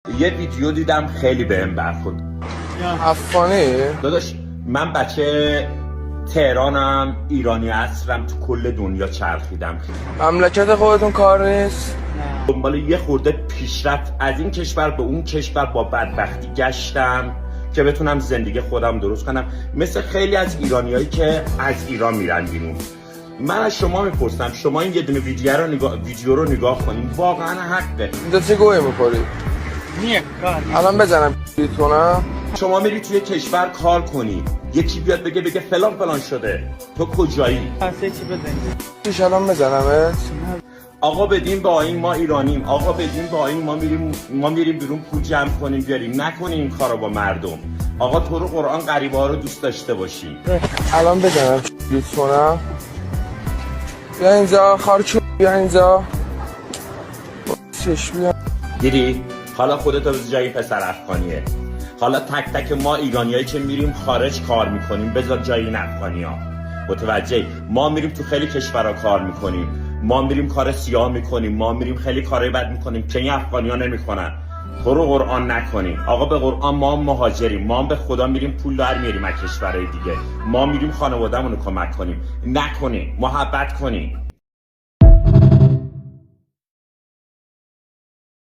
یه ویدیو دیدم خیلی بهم برخورد. افغانی؟ داداش من بچه تهرانم، ایرانی عصرم، تو کل دنیا چرخیدم. مملکت خودتون کار نیست؟ دنبال یه خورده پیشرفت از این کشور به اون کشور با بدبختی گشتم که بتونم زندگی خودم درست کنم، مثل خیلی از ایرانیایی که از ایران میرن بیرون. من از شما میپرسم، شما این یه دونه ویدیو رو نگاه کنین، واقعا حقه. اینجا چه گویی میخوری؟ الان بزنم کنم. شما میری توی کشور کار کنی، یکی بیاد بگه فلان فلان شده، تو کجایی؟ چیش الان بزنمت؟ آقا بدین با این ما ایرانیم، آقا بدین با این ما میریم بیرون پول جمع کنیم بیاریم، نکنیم این کارو با مردم. آقا تو رو قرآن غریبه ها رو دوست داشته باشی. الان بزنم کنم. بیا اینجا خارچون، بیا اینجا. چش بیا. دیدی؟ حالا خودتو بذار جای پسر افغانیه. حالا تک تک ما ایرانیایی که میریم خارج کار میکنیم بذار جای این افغانیا. متوجه؟ ما میریم تو خیلی کشورها کار میکنیم، ما میریم کار سیاه میکنیم، ما میریم خیلی کارهای بد میکنیم که این افغانیا نمیکنن. تو رو قرآن نکنیم. آقا به قرآن ما مهاجریم، ما به خدا میریم پول در میاریم از کشورهای دیگه، ما میریم خانواده‌مون رو کمک کنیم. نکنیم، محبت کنیم.